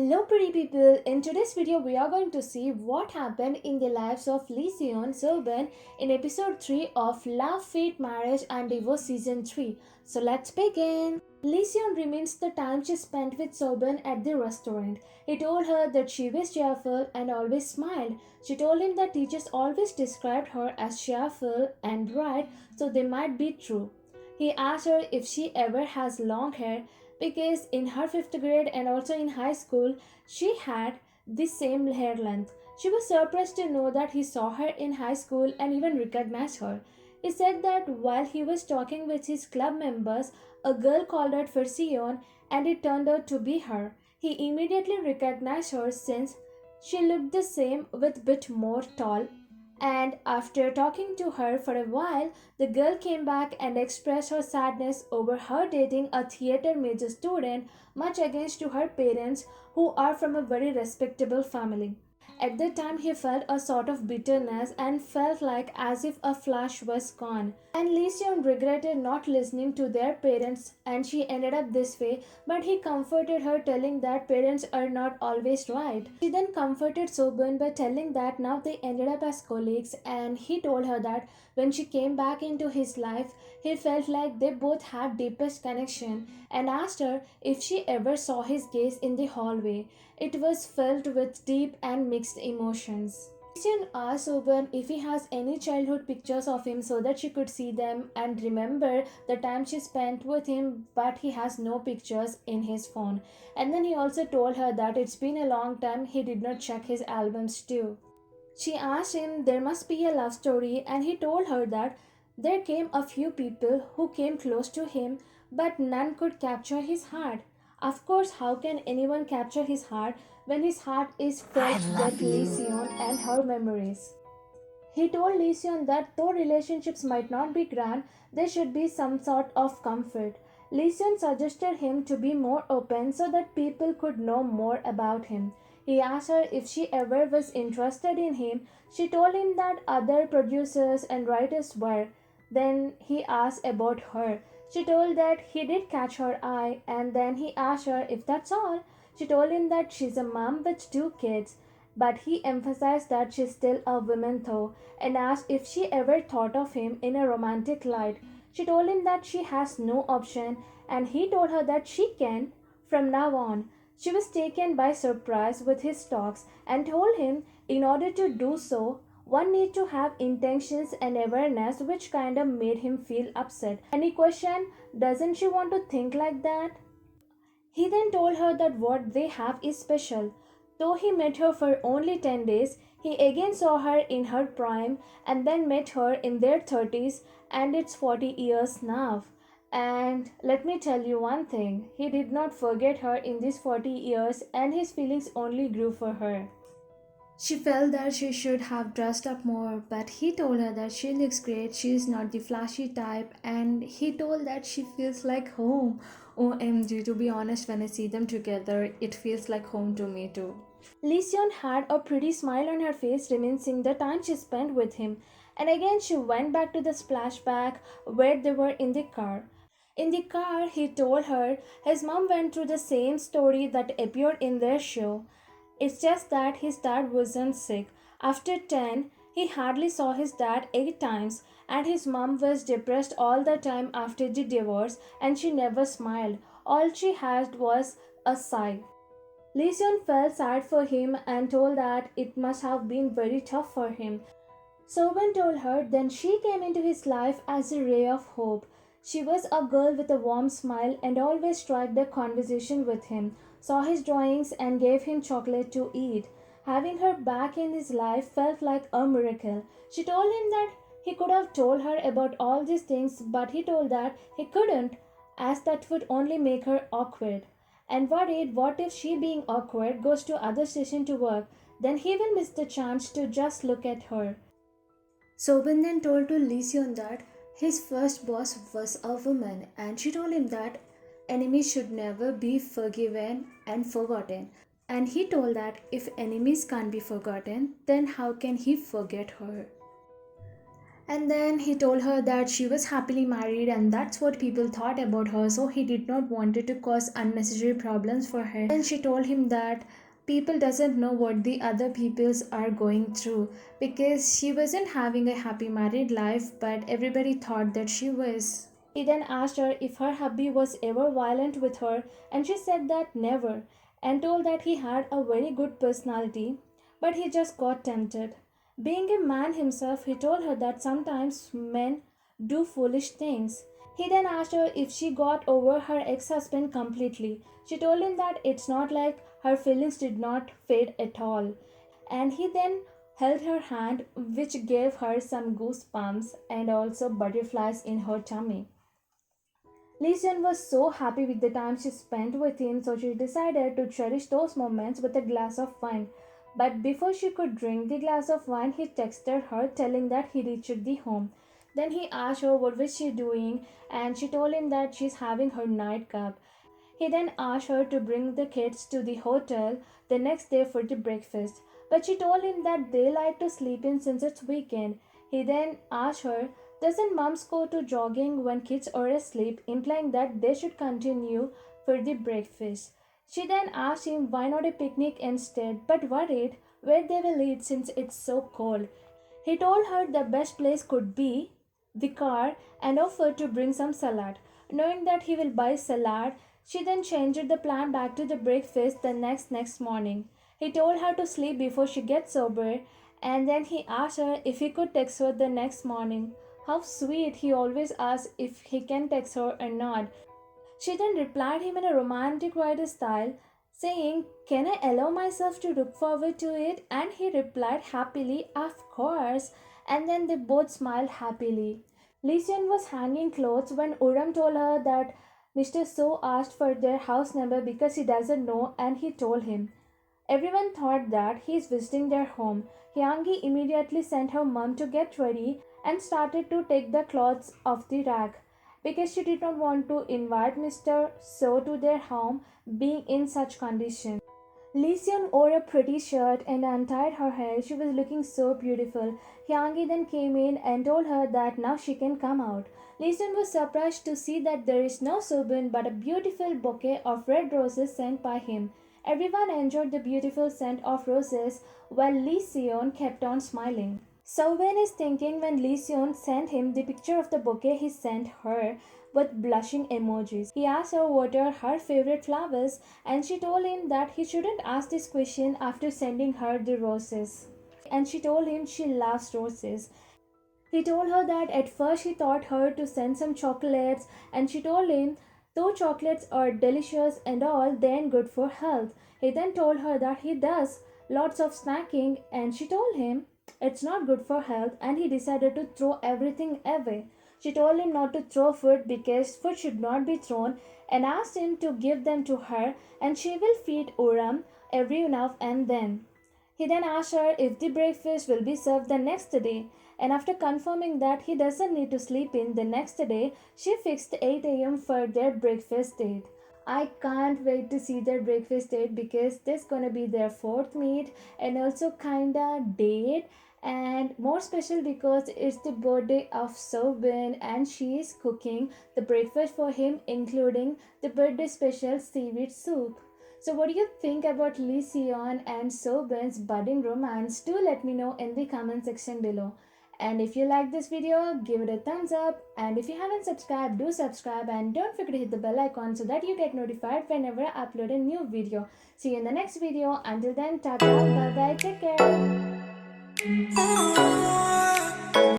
Hello pretty people, in today's video we are going to see what happened in the lives of Lee Seon Soban in episode 3 of Love, Fate, Marriage and Divorce season 3. So let's begin. Lee Seon remains the time she spent with Soban at the restaurant. He told her that she was cheerful and always smiled. She told him that teachers always described her as cheerful and bright, so they might be true. He asked her if she ever has long hair because in her 5th grade and also in high school she had the same hair length. She was surprised to know that he saw her in high school and even recognized her. He said that while he was talking with his club members, a girl called out for Sion and it turned out to be her. He immediately recognized her since she looked the same with bit more tall, and after talking to her for a while, the girl came back and expressed her sadness over her dating a theater major student, much against to her parents, who are from a very respectable family. At that time, he felt a sort of bitterness and felt like as if a flash was gone. And Lee Seon regretted not listening to their parents and she ended up this way, but he comforted her telling that parents are not always right. She then comforted Soban by telling that now they ended up as colleagues, and he told her that when she came back into his life, he felt like they both had deepest connection and asked her if she ever saw his gaze in the hallway. It was filled with deep and mixed emotions. Christian asked Oban if he has any childhood pictures of him so that she could see them and remember the time she spent with him, but he has no pictures in his phone. And then he also told her that it's been a long time he did not check his albums too. She asked him there must be a love story, and he told her that there came a few people who came close to him, but none could capture his heart. Of course, how can anyone capture his heart when his heart is filled with Lysion and her memories? He told Lysion that though relationships might not be grand, there should be some sort of comfort. Lysion suggested him to be more open so that people could know more about him. He asked her if she ever was interested in him. She told him that other producers and writers were. Then he asked about her. She told that he did catch her eye, and then he asked her if that's all. She told him that she's a mom with 2 kids, but he emphasized that she's still a woman though, and asked if she ever thought of him in a romantic light. She told him that she has no option, and he told her that she can from now on. She was taken by surprise with his talks and told him in order to do so, one need to have intentions and awareness, which kind of made him feel upset. And he questioned, doesn't she want to think like that? He then told her that what they have is special. Though he met her for only 10 days, he again saw her in her prime and then met her in their 30s, and it's 40 years now. And let me tell you one thing, he did not forget her in these 40 years and his feelings only grew for her. She felt that she should have dressed up more, but he told her that she looks great, she is not the flashy type, and he told that she feels like home. OMG, to be honest, when I see them together, it feels like home to me too. Lee Seon had a pretty smile on her face, reminiscing the time she spent with him, and again she went back to the splashback where they were in the car. In the car, he told her his mom went through the same story that appeared in their show. It's just that his dad wasn't sick. After 10, he hardly saw his dad 8 times, and his mom was depressed all the time after the divorce, and she never smiled. All she had was a sigh. Lee Seon felt sad for him and told that it must have been very tough for him. Soban told her then she came into his life as a ray of hope. She was a girl with a warm smile and always struck the conversation with him, saw his drawings and gave him chocolate to eat. Having her back in his life felt like a miracle. She told him that he could have told her about all these things, but he told that he couldn't, as that would only make her awkward. And worried what if she being awkward goes to other station to work, then he will miss the chance to just look at her. Sobin then told to Lysion that his first boss was a woman, and she told him that enemies should never be forgiven and forgotten. And he told that if enemies can't be forgotten, then how can he forget her? And then he told her that she was happily married and that's what people thought about her, so he did not want it to cause unnecessary problems for her. And she told him that people doesn't know what the other peoples are going through because she wasn't having a happy married life, but everybody thought that she was. He then asked her if her hubby was ever violent with her, and she said that never, and told that he had a very good personality, but he just got tempted. Being a man himself, he told her that sometimes men do foolish things. He then asked her if she got over her ex husband completely. She told him that it's not like her feelings did not fade at all. And he then held her hand, which gave her some goosebumps and also butterflies in her tummy. Lisan was so happy with the time she spent with him, so she decided to cherish those moments with a glass of wine. But before she could drink the glass of wine, he texted her telling that he reached the home. Then he asked her what was she doing, and she told him that she's having her nightcap. He then asked her to bring the kids to the hotel the next day for the breakfast, but she told him that they like to sleep in since it's weekend. He then asked her, doesn't moms go to jogging when kids are asleep, implying that they should continue for the breakfast. She then asked him why not a picnic instead, but worried where they will eat since it's so cold. He told her the best place could be the car and offered to bring some salad. Knowing that he will buy salad, she then changed the plan back to the breakfast the next morning. He told her to sleep before she gets sober, and then he asked her if he could text her the next morning. How sweet, he always asks if he can text her or not. She then replied him in a romantic writer style, saying, can I allow myself to look forward to it? And he replied happily, of course. And then they both smiled happily. Lysian was hanging clothes when Uram told her that Mr. So asked for their house number because he doesn't know, and he told him. Everyone thought that he is visiting their home. Hyangi immediately sent her mom to get ready and started to take the clothes off the rack because she did not want to invite Mr. So to their home being in such condition. Lysian wore a pretty shirt and untied her hair. She was looking so beautiful. Hyangi then came in and told her that now she can come out. Lysian was surprised to see that there is no Sobin but a beautiful bouquet of red roses sent by him. Everyone enjoyed the beautiful scent of roses while Lysian kept on smiling. Sowen is thinking when Lysian sent him the picture of the bouquet he sent her with blushing emojis. He asked her what are her favorite flowers, and she told him that he shouldn't ask this question after sending her the roses. And she told him she loves roses. He told her that at first he thought her to send some chocolates, and she told him, though chocolates are delicious and all, they ain't good for health. He then told her that he does lots of snacking, and she told him it's not good for health, and he decided to throw everything away. She told him not to throw food because food should not be thrown, and asked him to give them to her, and she will feed Uram every now and then. He then asked her if the breakfast will be served the next day, and after confirming that he doesn't need to sleep in the next day, she fixed 8 a.m. for their breakfast date. I can't wait to see their breakfast date because this gonna be their fourth meet and also kinda date, and more special because it's the birthday of Sobin and she is cooking the breakfast for him, including the birthday special seaweed soup. So, what do you think about Lee Seon and Sobin's budding romance? Do let me know in the comment section below. And if you like this video, give it a thumbs up. And if you haven't subscribed, do subscribe and don't forget to hit the bell icon so that you get notified whenever I upload a new video. See you in the next video. Until then, tata, bye bye, take care.